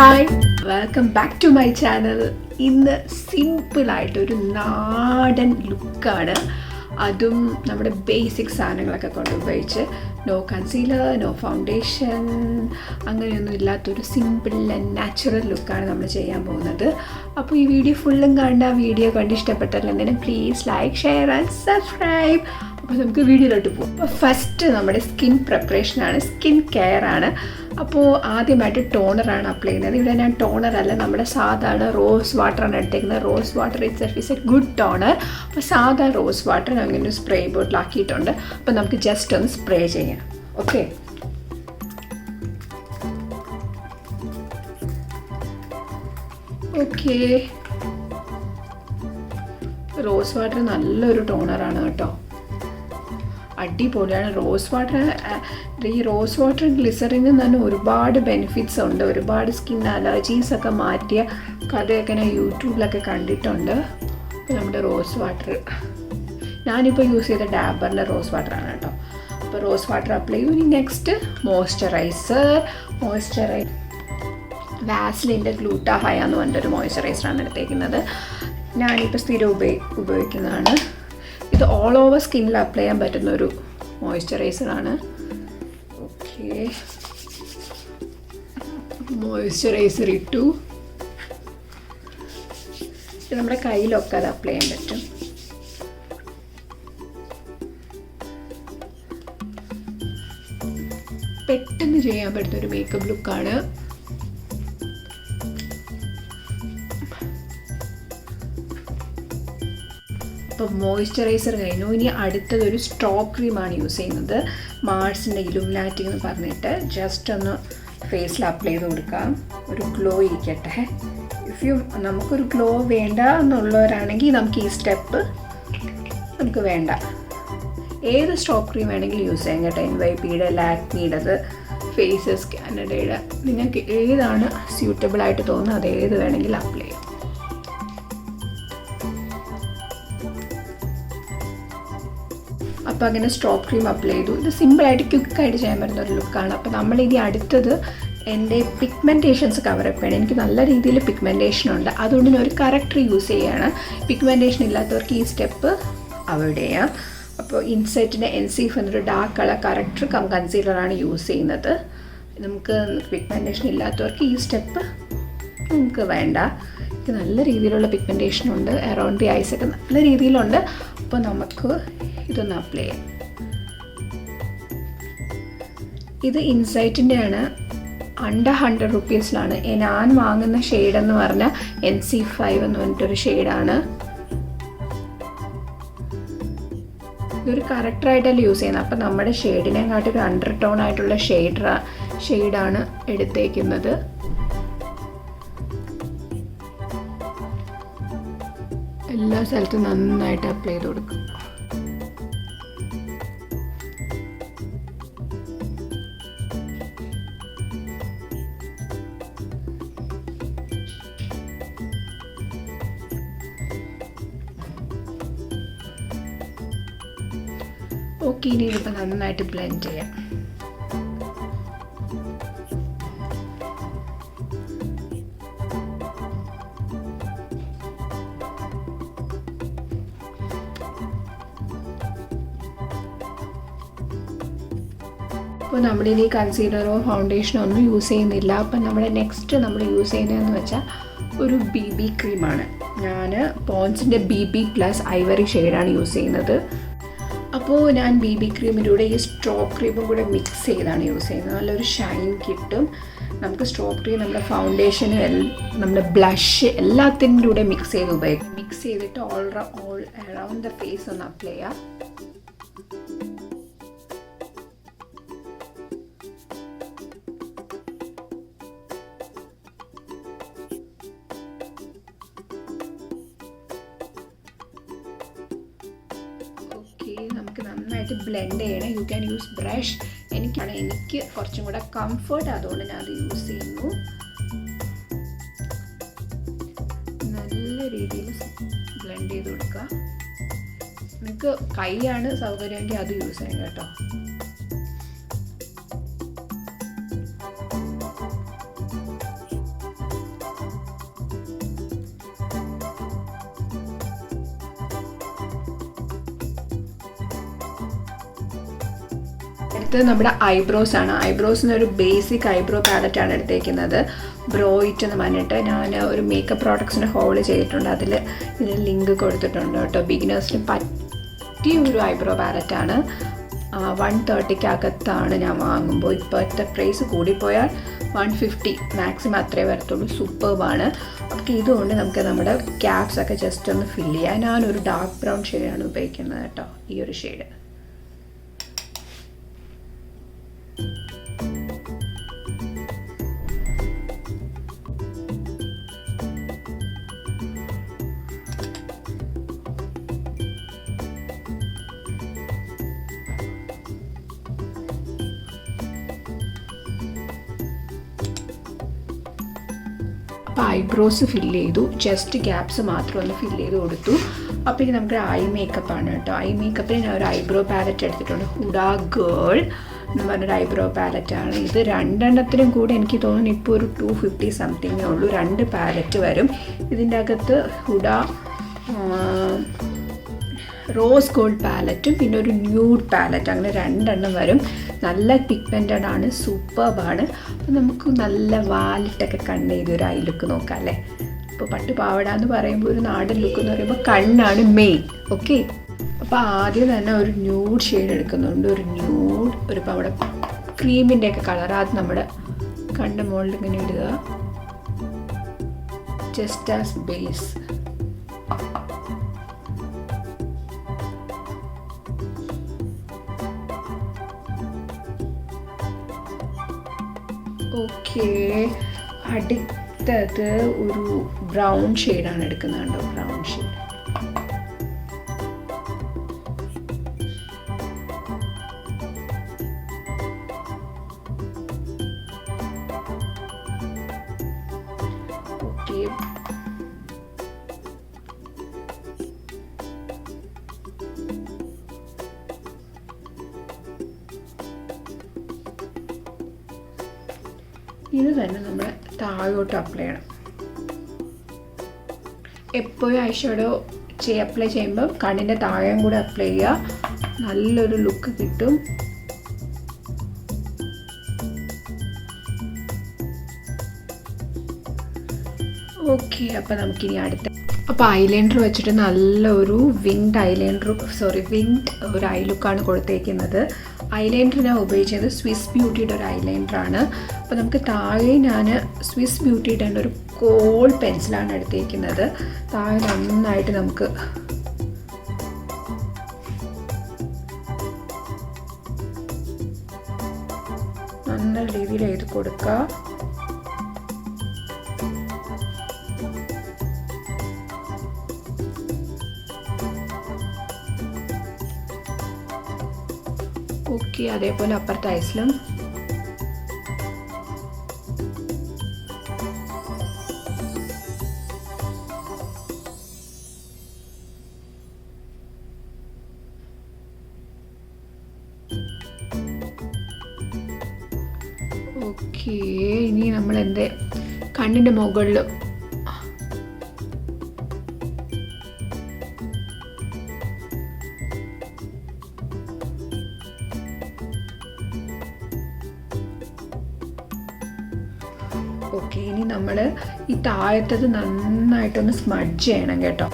Hi, welcome back to my channel. ഇന്ന് സിമ്പിളായിട്ടൊരു നാടൻ ലുക്കാണ്, അതും നമ്മുടെ ബേസിക് സാധനങ്ങളൊക്കെ കൊണ്ടുപയോഗിച്ച്. നോ കൺസീലർ, നോ ഫൗണ്ടേഷൻ, അങ്ങനെയൊന്നും ഇല്ലാത്തൊരു സിമ്പിൾ ആൻഡ് നാച്ചുറൽ ലുക്കാണ് നമ്മൾ ചെയ്യാൻ പോകുന്നത്. അപ്പോൾ ഈ വീഡിയോ ഫുള്ളും കണ്ട വീഡിയോ കണ്ട് ഇഷ്ടപ്പെട്ടിട്ടുണ്ടെങ്കിൽ please like, share and subscribe. അപ്പോൾ നമുക്ക് വീഡിയോയിലോട്ട് പോകും. അപ്പോൾ ഫസ്റ്റ് നമ്മുടെ സ്കിൻ പ്രിപ്പറേഷനാണ്, സ്കിൻ കെയർ ആണ്. അപ്പോൾ ആദ്യമായിട്ട് ടോണറാണ് അപ്ലൈ ചെയ്യുന്നത്. ഇവിടെ ഞാൻ ടോണറല്ല, നമ്മുടെ സാധാരണ റോസ് വാട്ടറാണ് എടുത്തേക്കുന്നത്. Rose water itself is A good toner. അപ്പോൾ സാധാ റോസ് വാട്ടർ അങ്ങനെ സ്പ്രേ ബോട്ടിലാക്കിയിട്ടുണ്ട്. അപ്പോൾ നമുക്ക് ജസ്റ്റ് ഒന്ന് സ്പ്രേ ചെയ്യാം. Okay, okay. റോസ് വാട്ടർ നല്ലൊരു ടോണറാണ് കേട്ടോ, അടിപൊളിയാണ്. റോസ് വാട്ടർ, ഈ റോസ് വാട്ടർ ഗ്ലിസറിന് തന്നെ ഒരുപാട് ബെനിഫിറ്റ്സ് ഉണ്ട്. ഒരുപാട് സ്കിൻ അലർജീസൊക്കെ മാറ്റിയ കഥയൊക്കെ ഞാൻ യൂട്യൂബിലൊക്കെ കണ്ടിട്ടുണ്ട്. അപ്പോൾ നമ്മുടെ റോസ് വാട്ടർ, ഞാനിപ്പോൾ യൂസ് ചെയ്ത ഡാബറിൻ്റെ റോസ് വാട്ടറാണ് കേട്ടോ. അപ്പോൾ റോസ് വാട്ടർ അപ്ലൈ ചെയ്യും. ഇനി നെക്സ്റ്റ് മോയ്സ്ചറൈസർ. വാസ്ലിൻ്റെ ഗ്ലൂട്ടാഹയ എന്ന് പറഞ്ഞൊരു മോയ്സ്ചറൈസറാണ് എടുത്തേക്കുന്നത്. ഞാനിപ്പോൾ സ്ഥിരം ഉപയോഗിക്കുന്നതാണ്. ഇത് ഓൾ ഓവർ സ്കിന്നിൽ അപ്ലൈ ചെയ്യാൻ പറ്റുന്ന ഒരു മോയ്സ്ചറൈസറാണ്. ഓക്കെ, മോയ്സ്ചറൈസർ ഇട്ടു. ഇത് നമ്മുടെ കയ്യിലൊക്കെ അത് അപ്ലൈ ചെയ്യാൻ പറ്റും. പെട്ടെന്ന് ചെയ്യാൻ പറ്റുന്ന ഒരു മേക്കപ്പ് ലുക്കാണ്. അപ്പോൾ മോയ്സ്ചറൈസർ കഴിഞ്ഞു. ഇനി അടുത്തതൊരു സ്ട്രോബ് ക്രീമാണ് യൂസ് ചെയ്യുന്നത്. മാർസിൻ്റെ ഇലുമിനാറ്റി എന്ന് പറഞ്ഞിട്ട് ജസ്റ്റ് ഒന്ന് ഫേസിൽ അപ്ലൈ ചെയ്ത് കൊടുക്കാം, ഒരു ഗ്ലോ ഇരിക്കട്ടെ. നമുക്കൊരു ഗ്ലോ വേണ്ട എന്നുള്ളവരാണെങ്കിൽ നമുക്ക് ഈ സ്റ്റെപ്പ് നമുക്ക് വേണ്ട. ഏത് സ്ട്രോബ് ക്രീം വേണമെങ്കിലും യൂസ് ചെയ്യാം കേട്ടോ. NYPയുടെ, ലാക്മിയുടേത്, ഫേസസ് കാനഡയുടെ, നിങ്ങൾക്ക് ഏതാണ് സ്യൂട്ടബിളായിട്ട് തോന്നുന്നത് അത് ഏത് വേണമെങ്കിലും അപ്ലൈ ചെയ്യാം. അപ്പോൾ അങ്ങനെ സ്ട്രോബ് ക്രീം അപ്ലൈ ചെയ്തു. ഇത് സിമ്പിളായിട്ട് ക്വിക്കായിട്ട് ചെയ്യാൻ പറ്റുന്ന ഒരു ലുക്കാണ്. അപ്പോൾ നമ്മളിനി അടുത്തത് എൻ്റെ പിഗ്മെൻറ്റേഷൻസ് കവറപ്പ് ചെയ്യണം. എനിക്ക് നല്ല രീതിയിൽ പിഗ്മെൻറ്റേഷൻ ഉണ്ട്, അതുകൊണ്ട് ഞാൻ ഒരു കറക്റ്റർ യൂസ് ചെയ്യുകയാണ്. പിഗ്മെൻറ്റേഷൻ ഇല്ലാത്തവർക്ക് ഈ സ്റ്റെപ്പ് അവോയ്ഡ് ചെയ്യാം. അപ്പോൾ ഇൻസൈറ്റിൻ്റെ NC എന്നൊരു ഡാർക്ക് കളർ കറക്റ്റർ കൺസീലറാണ് യൂസ് ചെയ്യുന്നത്. നമുക്ക് പിഗ്മെൻറ്റേഷൻ ഇല്ലാത്തവർക്ക് ഈ സ്റ്റെപ്പ് നമുക്ക് വേണ്ട. എനിക്ക് നല്ല രീതിയിലുള്ള പിഗ്മെൻറ്റേഷൻ ഉണ്ട്, അറൗണ്ട് ദി ഐസ് ഒക്കെ നല്ല രീതിയിലുണ്ട്. അപ്പോൾ നമുക്ക് ഇതൊന്ന് അപ്ലൈ ചെയ്യാം. ഇത് ഇൻസൈറ്റിൻ്റെ ആണ്, അണ്ടർ 100 റുപ്പീസിലാണ്. ഞാൻ വാങ്ങുന്ന ഷെയ്ഡെന്ന് പറഞ്ഞാൽ NC5 എന്ന് പറഞ്ഞിട്ടൊരു ഷെയ്ഡാണ്. ഇതൊരു കറക്റ്ററായിട്ടല്ല യൂസ് ചെയ്യുന്നത്. അപ്പം നമ്മുടെ ഷെയ്ഡിനെക്കാട്ടി ഒരു അണ്ടർ ടോൺ ആയിട്ടുള്ള ഷെയ്ഡാണ് എടുത്തേക്കുന്നത്. എല്ലാ സ്ഥലത്തും നന്നായിട്ട് അപ്ലൈ ചെയ്ത് കൊടുക്കും. ഓക്കെ, ഇനി ഇതിപ്പോൾ നന്നായിട്ട് ബ്ലെൻഡ് ചെയ്യാം. അപ്പോൾ നമ്മളിനി കൺസീലറോ ഫൗണ്ടേഷനോ ഒന്നും യൂസ് ചെയ്യുന്നില്ല. അപ്പം നമ്മുടെ നെക്സ്റ്റ് നമ്മൾ യൂസ് ചെയ്യുന്നതെന്ന് വെച്ചാൽ ഒരു BB ക്രീമാണ്. ഞാൻ പോൺസിൻ്റെ BB+ ഐവറി ഷെയ്ഡാണ് യൂസ് ചെയ്യുന്നത്. അപ്പോൾ ഞാൻ BB ക്രീമിൻ്റെ കൂടെ ഈ സ്ട്രോബ് ക്രീമും കൂടെ മിക്സ് ചെയ്താണ് യൂസ് ചെയ്യുന്നത്. നല്ലൊരു ഷൈൻ കിട്ടും നമുക്ക്. സ്ട്രോബ് ക്രീം നമ്മുടെ ഫൗണ്ടേഷനും നമ്മുടെ ബ്ലഷ് എല്ലാത്തിൻ്റെ കൂടെ മിക്സ് ചെയ്ത് ഉപയോഗിക്കും. മിക്സ് ചെയ്തിട്ട് ഓൾ അറൗണ്ട് ദ ഫേസ് ഒന്ന് അപ്ലൈ ചെയ്യാം. നമുക്ക് നന്നായിട്ട് ബ്ലെൻഡ് ചെയ്യണം. You can use brush. എനിക്ക് കുറച്ചും കൂടെ കംഫർട്ട്, അതുകൊണ്ട് ഞാൻ അത് യൂസ് ചെയ്യുന്നു. നല്ല രീതിയിൽ ബ്ലെൻഡ് ചെയ്ത് കൊടുക്കുക. നിങ്ങൾക്ക് കൈയാണ് സൗകര്യമെങ്കിൽ അത് യൂസ് ചെയ്യാം കേട്ടോ. അടുത്തത് നമ്മുടെ ഐബ്രോസ് ആണ്. ഐബ്രോസിന് ഒരു ബേസിക് ഐബ്രോ പാലറ്റാണ് എടുത്തേക്കുന്നത്. ബ്രോയിറ്റ് എന്ന് പറഞ്ഞിട്ട് ഞാൻ ഒരു മേക്കപ്പ് പ്രോഡക്ട്സിൻ്റെ ഹോൾ ചെയ്തിട്ടുണ്ട്. ഇതിന് ലിങ്ക് കൊടുത്തിട്ടുണ്ട് കേട്ടോ. ബിഗിനേഴ്സിന് പറ്റിയ ഒരു ഐബ്രോ പാലറ്റാണ്. 130 ഞാൻ വാങ്ങുമ്പോൾ. ഇപ്പോഴത്തെ പ്രൈസ് കൂടിപ്പോയാൽ 150 മാക്സിമം അത്രേ വരത്തുള്ളൂ. സൂപ്പർബാണ്. അപ്പോൾ ഇതുകൊണ്ട് നമുക്ക് നമ്മുടെ ക്യാപ്സ് ഒക്കെ ജസ്റ്റ് ഒന്ന് ഫില്ല് ചെയ്യാം. ഞാനൊരു ഡാർക്ക് ബ്രൗൺ ഷെയ്ഡാണ് ഉപയോഗിക്കുന്നത് കേട്ടോ, ഈ ഒരു ഷെയ്ഡ്. അപ്പോൾ ഐബ്രോസ് ഫില്ല് ചെയ്തു, ജസ്റ്റ് ഗ്യാപ്സ് മാത്രം ഒന്ന് ഫില്ല് ചെയ്ത് കൊടുത്തു. അപ്പോൾ ഇനി നമുക്ക് ഐ മേക്കപ്പാണ് കേട്ടോ. ഐ മേക്കപ്പിൽ ഞാൻ ഒരു ഐബ്രോ പാലറ്റ് എടുത്തിട്ടുണ്ട്. ഹുഡാ ഗേൾ എന്ന് പറഞ്ഞൊരു ഐബ്രോ പാലറ്റാണ് ഇത്. 2 കൂടെ എനിക്ക് തോന്നുന്നു ഇപ്പോൾ ഒരു 250 സംതിങ്ങേ ഉള്ളൂ. 2 പാലറ്റ് വരും. ഇതിൻ്റെ അകത്ത് ഹുഡാ റോസ് ഗോൾഡ് പാലറ്റും പിന്നെ ഒരു ന്യൂഡ് പാലറ്റ്, അങ്ങനെ 2 വരും. നല്ല പിഗ്മെൻറ്റഡ് ആണ്, സൂപ്പർബാണ്. അപ്പോൾ നമുക്ക് നല്ല വാലിട്ടൊക്കെ കണ്ണ് ചെയ്തൊരു ഐ ലുക്ക് നോക്കാം അല്ലേ. ഇപ്പോൾ പട്ടുപാവാട എന്ന് പറയുമ്പോൾ ഒരു നാടൻ ലുക്ക് എന്ന് പറയുമ്പോൾ കണ്ണാണ് മെയിൻ. ഓക്കെ, അപ്പോൾ ആദ്യം തന്നെ ഒരു ന്യൂഡ് ഷെയ്ഡ് എടുക്കുന്നുണ്ട്. ഒരു ന്യൂഡ്, ഒരു അവിടെ ക്രീമിൻ്റെ ഒക്കെ കളർ, അത് നമ്മുടെ കണ്ണ് മുകളിൽ ഇങ്ങനെ ഇടുക, ജസ്റ്റ് ആസ് ബേസ്. ഓക്കെ, അടുത്തത് ഒരു ബ്രൗൺ ഷെയ്ഡാണ് എടുക്കുന്നുണ്ടോ, ബ്രൗൺ ഷെയ്ഡ്. ഓക്കെ, ഇത് തന്നെ നമ്മൾ താഴോട്ട് അപ്ലൈ ചെയ്യണം. എപ്പോഴും ഐഷാഡോ അപ്ലൈ ചെയ്യുമ്പോൾ കണ്ണിൻ്റെ താഴെയും കൂടെ അപ്ലൈ ചെയ്യുക, നല്ലൊരു ലുക്ക് കിട്ടും. ഓക്കെ, അപ്പോൾ നമുക്കിനി അപ്പോൾ ഐലൈനർ വെച്ചിട്ട് നല്ലൊരു വിങ്ഡ് ഒരു ഐ ലുക്കാണ് കൊടുത്തേക്കുന്നത്. ഐലൈനർ ഞാൻ ഉപയോഗിച്ചത് സ്വിസ് ബ്യൂട്ടിയുടെ ഒരു ഐലൈനറാണ്. അപ്പോൾ നമുക്ക് താഴെ ഞാൻ സ്വിസ് ബ്യൂട്ടിയുടെ ഒരു കോൾ പെൻസിലാണ് എടുത്തേക്കുന്നത്. താഴെ നന്നായിട്ട് നമുക്ക് നല്ല രീതിയിൽ എഴുതി കൊടുക്കുക. ഓക്കെ, അതേപോലെ അപ്പുറത്തെ ഐസിലും ഓക്കെ. ഇനി നമ്മൾ കണ്ണിൻ്റെ മുകളിൽ ഓക്കെ, ഇനി നമ്മൾ ഈ താഴത്തത് നന്നായിട്ടൊന്ന് സ്മഡ്ജ് ചെയ്യണം കേട്ടോ.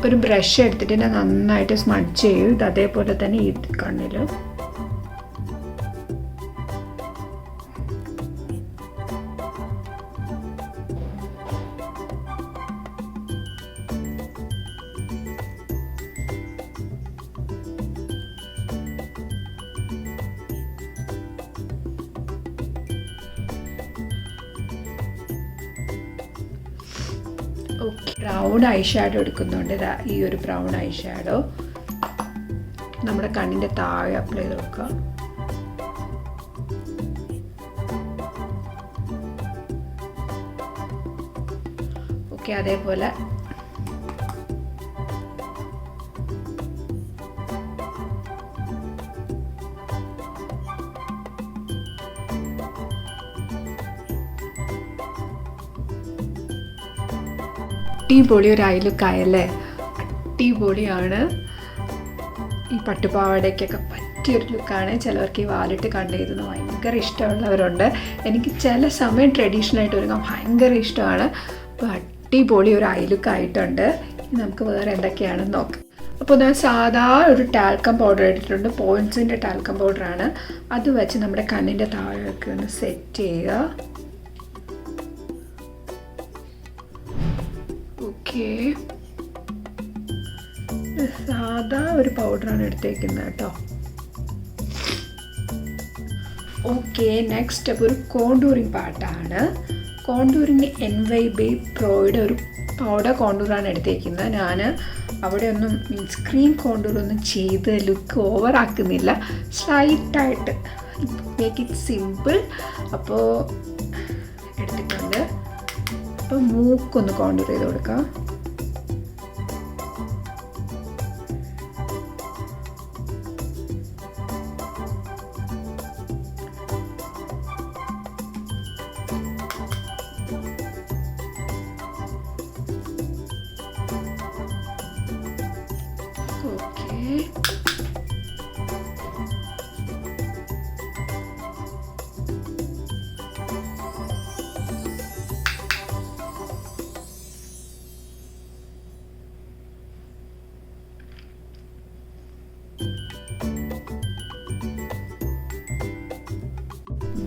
ഒരു ബ്രഷ് എടുത്തിട്ട് ഞാൻ നന്നായിട്ട് സ്മഡ്ജ് ചെയ്യും. ഇത് അതേപോലെ തന്നെ ഈ കണ്ണിൽ ഓക്കെ. ബ്രൗൺ ഐ ഷാഡോ എടുക്കുന്നുണ്ട്. ഈ ഒരു ബ്രൗൺ ഐ ഷാഡോ നമ്മുടെ കണ്ണിൻ്റെ താഴെ അപ്ലൈ ചെയ്ത് കൊടുക്കുക. ഓക്കെ, അതേപോലെ അടിപൊളി ഒരു ഐ ലുക്കായല്ലേ. അടിപൊളിയാണ്. ഈ പട്ടുപാവാടയ്ക്കൊക്കെ പറ്റിയൊരു ലുക്കാണ്. ചിലവർക്ക് ഈ വാലിട്ട് കണ്ട് ചെയ്തെന്ന് ഭയങ്കര ഇഷ്ടമുള്ളവരുണ്ട്. എനിക്ക് ചില സമയം ട്രഡീഷണലായിട്ട് ഒരുങ്ങാൻ ഭയങ്കര ഇഷ്ടമാണ്. അപ്പോൾ അടിപൊളി ഒരു ഐ ലുക്കായിട്ടുണ്ട്. നമുക്ക് വേറെ എന്തൊക്കെയാണെന്ന് നോക്കാം. അപ്പോൾ ഞാൻ സാധാ ഒരു ടാൽക്കം പൗഡർ എടുത്തിട്ടുണ്ട്. പോയിൻസിൻ്റെ ടാൽക്കം പൗഡറാണ്. അത് വെച്ച് നമ്മുടെ കണ്ണിൻ്റെ താഴേക്ക് ഒന്ന് സെറ്റ് ചെയ്യുക. ഓക്കെ, സാധാ ഒരു പൗഡറാണ് എടുത്തേക്കുന്നത് കേട്ടോ. ഓക്കെ, നെക്സ്റ്റ് സ്റ്റെപ്പ് ഒരു കോണ്ടൂറിങ് പാർട്ടാണ്. കോണ്ടൂറിങ് NYB പ്രോയുടെ ഒരു പൗഡർ കോണ്ടൂറാണ് എടുത്തേക്കുന്നത്. ഞാൻ അവിടെ ഒന്നും ക്രീം കോണ്ടൂറൊന്നും ചെയ്ത് ലുക്ക് ഓവർ ആക്കുന്നില്ല, സ്ലൈറ്റായിട്ട് മേക്ക് ഇറ്റ് സിമ്പിൾ. അപ്പോൾ എടുത്തിട്ടുണ്ട്. അപ്പോൾ മൂക്കൊന്ന് കോണ്ടൂർ ചെയ്ത് കൊടുക്കാം.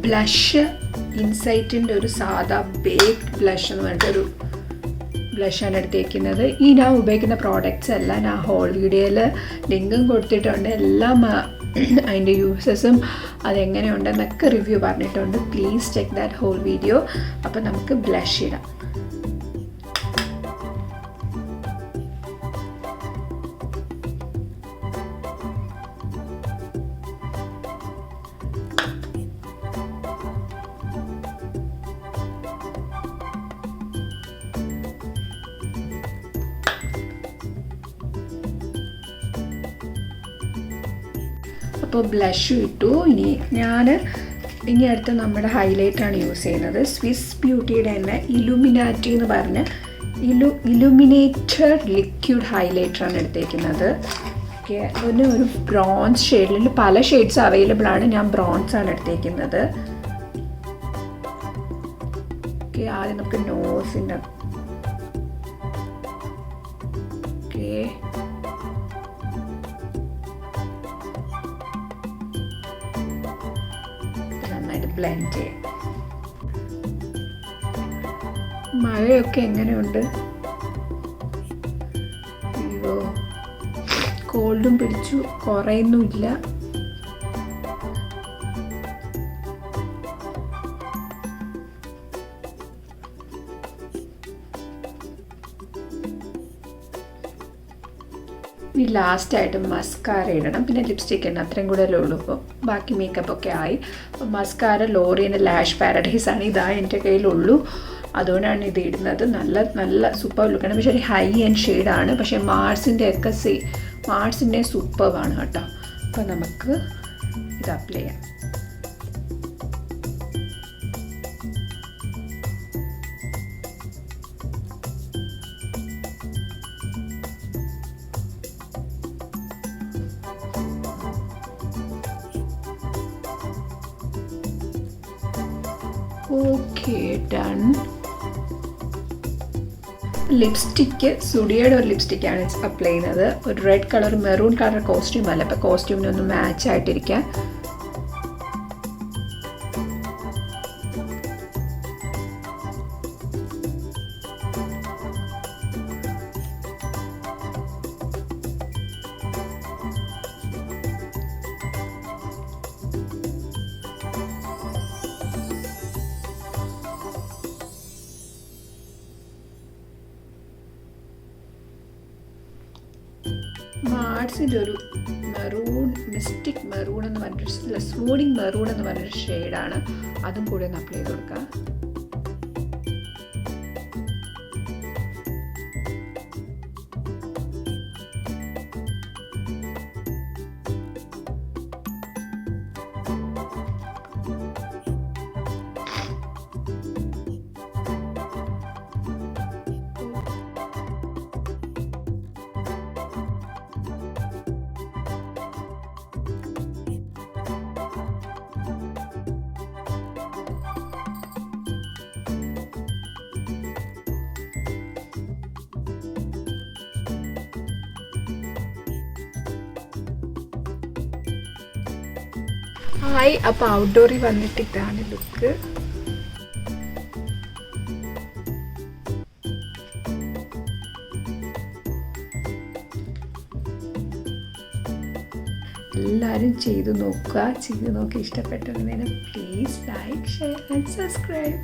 ബ്ലഷ് ഇൻസൈറ്റിൻ്റെ ഒരു സാധാ ബേക്ക്ഡ് ബ്ലഷ് എന്ന് പറഞ്ഞിട്ടൊരു ബ്ലഷാണ് എടുത്തേക്കുന്നത്. ഈ ഞാൻ ഉപയോഗിക്കുന്ന പ്രോഡക്റ്റ്സ് എല്ലാം ഞാൻ ഹോൾ വീഡിയോയിൽ ലിങ്കും കൊടുത്തിട്ടുണ്ട്. എല്ലാം അതിൻ്റെ യൂസസും അതെങ്ങനെയുണ്ടെന്നൊക്കെ റിവ്യൂ പറഞ്ഞിട്ടുണ്ട്. Please check that whole video. അപ്പോൾ നമുക്ക് ബ്ലഷ് ഇടാം. അപ്പോൾ ബ്ലഷും ഇട്ടു. ഇനി അടുത്ത് നമ്മുടെ ഹൈലൈറ്ററാണ് യൂസ് ചെയ്യുന്നത്. സ്വിസ് ബ്യൂട്ടിയുടെ തന്നെ ഇലുമിനാറ്റി എന്ന് പറഞ്ഞ ഇലുമിനേറ്റർ ലിക്വിഡ് ഹൈലൈറ്ററാണ് എടുത്തേക്കുന്നത്. ഓക്കെ, ഒരു ബ്രോൺസ് ഷെയ്ഡിൽ പല ഷെയ്ഡ്സ് അവൈലബിൾ ആണ്. ഞാൻ ബ്രോൺസ് ആണ് എടുത്തേക്കുന്നത്. ഓക്കെ, ആദ്യം നമുക്ക് നോസിൻ്റെ ഓക്കെ നന്നായിട്ട് ബ്ലെൻഡ് ചെയ്യാം. മഴയൊക്കെ എങ്ങനെയുണ്ട്? അയ്യോ, കോൾഡും പിടിച്ചു, കുറയുന്നുമില്ല. ഇനി ലാസ്റ്റായിട്ട് മസ്കാര ഇടണം, പിന്നെ ലിപ്സ്റ്റിക് ഇടണം. അത്രയും കൂടെ ഉള്ളൂ. ഇപ്പോൾ ബാക്കി മേക്കപ്പ് ഒക്കെ ആയി. അപ്പോൾ മസ്കാര ലോറിയൻ്റെ ലാഷ് പാരഡൈസ് ആണ്. ഇതാ എൻ്റെ കയ്യിലുള്ളൂ, അതുകൊണ്ടാണ് ഇത് ഇടുന്നത്. നല്ല സൂപ്പർ ലുക്കാണ്. പക്ഷേ ഒരു ഹൈ ആൻഡ് ഷെയ്ഡാണ്. പക്ഷേ മാർസിൻ്റെ സൂപ്പറാണ് കേട്ടോ. അപ്പോൾ നമുക്ക് ഇത് അപ്ലൈ ചെയ്യാം. Okay, done. ലിപ്സ്റ്റിക്ക് സുഡിയയുടെ ഒരു ലിപ്സ്റ്റിക്കാണ് അപ്ലൈ ചെയ്യുന്നത്. ഒരു red colour maroon colour costume അല്ല. അപ്പോൾ കോസ്റ്റ്യൂമിനൊന്ന് മാച്ച് ആയിട്ടിരിക്കാൻ മാർസിൻ്റെ ഒരു മിസ്റ്റിക് മെറൂൺ എന്ന് പറഞ്ഞിട്ട് സ്വൂണിങ് മെറൂൺ എന്ന് പറഞ്ഞൊരു ഷെയ്ഡാണ്. അതും കൂടി ഒന്ന് അപ്ലൈ ചെയ്ത് കൊടുക്കുക. ഹായ്, അപ്പോൾ ഔട്ട്ഡോറിൽ വന്നിട്ട് ഇതാണ് ലുക്ക്. എല്ലാവരും ചെയ്ത് നോക്കുക. ചെയ്ത് നോക്കി ഇഷ്ടപ്പെട്ടതിന് please like, share and subscribe.